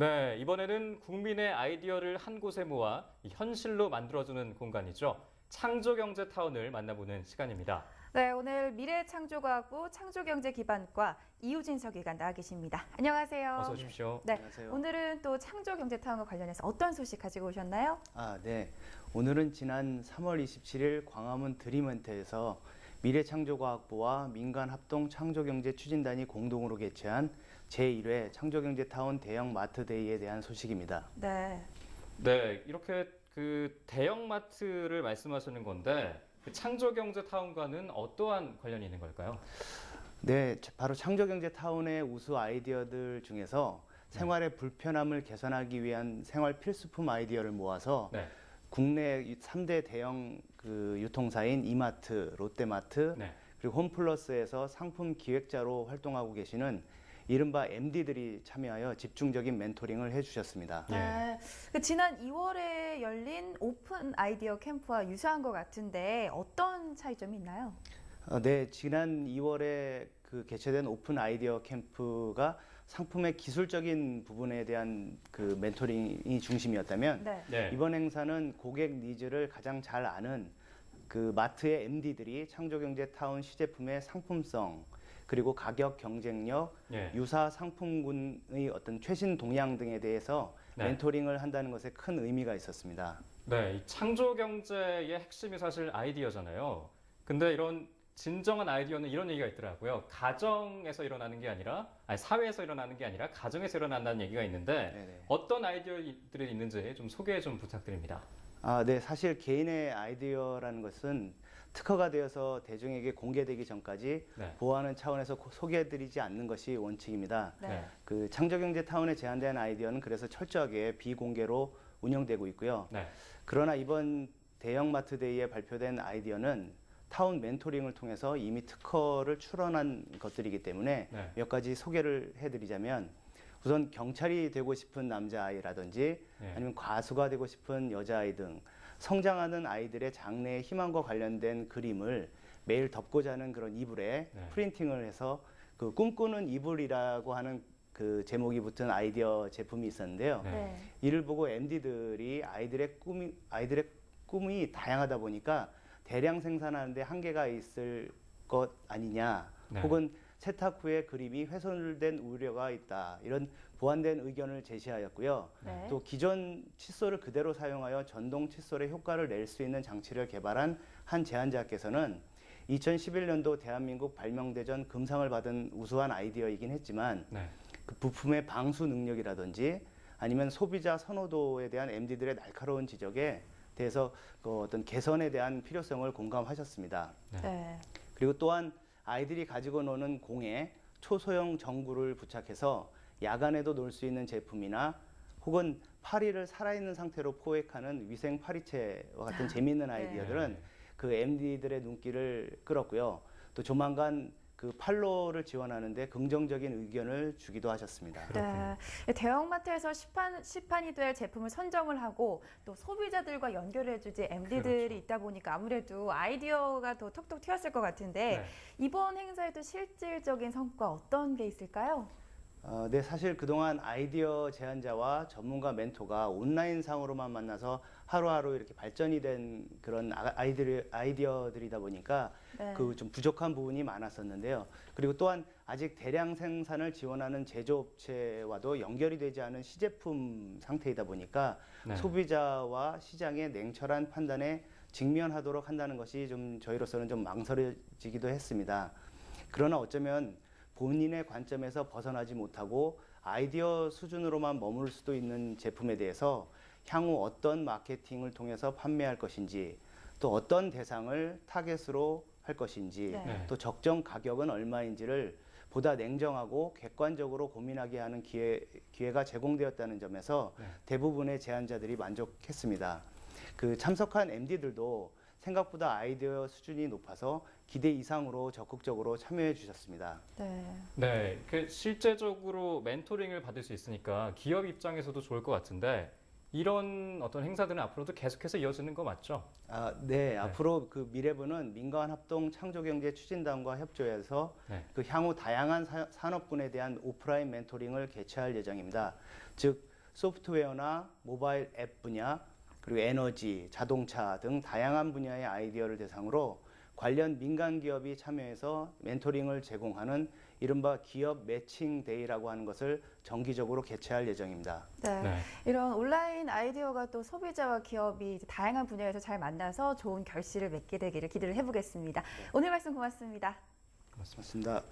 네, 이번에는 국민의 아이디어를 한 곳에 모아 현실로 만들어주는 공간이죠. 창조경제타운을 만나보는 시간입니다. 네, 오늘 미래창조과학부 창조경제기반과 이우진 서기관 나와 계십니다. 안녕하세요. 어서 오십시오. 네, 안녕하세요. 오늘은 또 창조경제타운과 관련해서 어떤 소식 가지고 오셨나요? 네. 오늘은 지난 3월 27일 광화문 드림헌터에서 미래창조과학부와 민간합동창조경제추진단이 공동으로 개최한 제1회 창조경제타운 대형 마트데이에 대한 소식입니다. 네. 네, 이렇게 대형마트를 말씀하시는 건데 그 창조경제타운과는 어떠한 관련이 있는 걸까요? 네, 바로 창조경제타운의 우수 아이디어들 중에서 생활의 불편함을 개선하기 위한 생활 필수품 아이디어를 모아서 네. 국내 3대 대형 유통사인 이마트, 롯데마트, 네. 그리고 홈플러스에서 상품 기획자로 활동하고 계시는 이른바 MD들이 참여하여 집중적인 멘토링을 해주셨습니다. 예. 네. 지난 2월에 열린 오픈 아이디어 캠프와 유사한 것 같은데 어떤 차이점이 있나요? 네, 지난 2월에 개최된 오픈 아이디어 캠프가 상품의 기술적인 부분에 대한 멘토링이 중심이었다면 네. 네. 이번 행사는 고객 니즈를 가장 잘 아는 마트의 MD들이 창조경제타운 시제품의 상품성, 그리고 가격 경쟁력, 예. 유사 상품군의 어떤 최신 동향 등에 대해서 네. 멘토링을 한다는 것에 큰 의미가 있었습니다. 네, 이 창조경제의 핵심이 사실 아이디어잖아요. 근데 이런 진정한 아이디어는 이런 얘기가 있더라고요. 가정에서 일어나는 게 아니라, 사회에서 일어나는 게 아니라 가정에서 일어난다는 얘기가 있는데 네네. 어떤 아이디어들이 있는지 좀 소개 좀 부탁드립니다. 네, 사실 개인의 아이디어라는 것은 특허가 되어서 대중에게 공개되기 전까지 네. 보호하는 차원에서 소개해드리지 않는 것이 원칙입니다. 네. 창조경제타운에 제안된 아이디어는 그래서 철저하게 비공개로 운영되고 있고요. 네. 그러나 이번 대형마트데이에 발표된 아이디어는 타운 멘토링을 통해서 이미 특허를 출원한 것들이기 때문에 네. 몇 가지 소개를 해드리자면, 우선 경찰이 되고 싶은 남자아이라든지 네. 아니면 가수가 되고 싶은 여자아이 등 성장하는 아이들의 장래의 희망과 관련된 그림을 매일 덮고 자는 그런 이불에 네. 프린팅을 해서 꿈꾸는 이불이라고 하는 제목이 붙은 아이디어 제품이 있었는데요. 네. 네. 이를 보고 MD들이 아이들의 꿈이 다양하다 보니까 대량 생산하는데 한계가 있을 것 아니냐, 네. 혹은 세탁 후에 그림이 훼손된 우려가 있다, 이런 보완된 의견을 제시하였고요. 네. 또 기존 칫솔을 그대로 사용하여 전동 칫솔의 효과를 낼 수 있는 장치를 개발한 한 제안자께서는 2011년도 대한민국 발명대전 금상을 받은 우수한 아이디어이긴 했지만 네. 그 부품의 방수 능력이라든지 아니면 소비자 선호도에 대한 MD들의 날카로운 지적에 대해서 어떤 개선에 대한 필요성을 공감하셨습니다. 네. 네. 그리고 또한 아이들이 가지고 노는 공에 초소형 전구를 부착해서 야간에도 놀 수 있는 제품이나 혹은 파리를 살아있는 상태로 포획하는 위생 파리채와 같은 재미있는 아이디어들은 네. MD들의 눈길을 끌었고요. 또 조만간 판로를 지원하는데 긍정적인 의견을 주기도 하셨습니다. 네. 대형마트에서 시판이 될 제품을 선정을 하고 또 소비자들과 연결해주지 MD들이 그렇죠. 있다 보니까 아무래도 아이디어가 더 톡톡 튀었을 것 같은데 네. 이번 행사에도 실질적인 성과 어떤 게 있을까요? 네, 사실 그동안 아이디어 제안자와 전문가 멘토가 온라인상으로만 만나서 하루하루 이렇게 발전이 된 그런 아이디어들이다 보니까 네. 좀 부족한 부분이 많았었는데요. 그리고 또한 아직 대량 생산을 지원하는 제조업체와도 연결이 되지 않은 시제품 상태이다 보니까 네. 소비자와 시장의 냉철한 판단에 직면하도록 한다는 것이 좀 저희로서는 좀 망설여지기도 했습니다. 그러나 어쩌면 본인의 관점에서 벗어나지 못하고 아이디어 수준으로만 머물 수도 있는 제품에 대해서 향후 어떤 마케팅을 통해서 판매할 것인지, 또 어떤 대상을 타겟으로 할 것인지, 네. 또 적정 가격은 얼마인지를 보다 냉정하고 객관적으로 고민하게 하는 기회가 제공되었다는 점에서 네. 대부분의 제안자들이 만족했습니다. 참석한 MD들도 생각보다 아이디어 수준이 높아서 기대 이상으로 적극적으로 참여해 주셨습니다. 네. 네, 실제적으로 멘토링을 받을 수 있으니까 기업 입장에서도 좋을 것 같은데 이런 어떤 행사들은 앞으로도 계속해서 이어지는 거 맞죠? 네. 앞으로 미래부는 민간합동 창조경제추진단과 협조해서 네. 향후 다양한 산업군에 대한 오프라인 멘토링을 개최할 예정입니다. 즉 소프트웨어나 모바일 앱 분야, 그리고 에너지, 자동차 등 다양한 분야의 아이디어를 대상으로 관련 민간 기업이 참여해서 멘토링을 제공하는 이른바 기업 매칭 데이라고 하는 것을 정기적으로 개최할 예정입니다. 네. 네. 이런 온라인 아이디어가 또 소비자와 기업이 이제 다양한 분야에서 잘 만나서 좋은 결실을 맺게 되기를 기대를 해보겠습니다. 오늘 말씀 고맙습니다. 고맙습니다.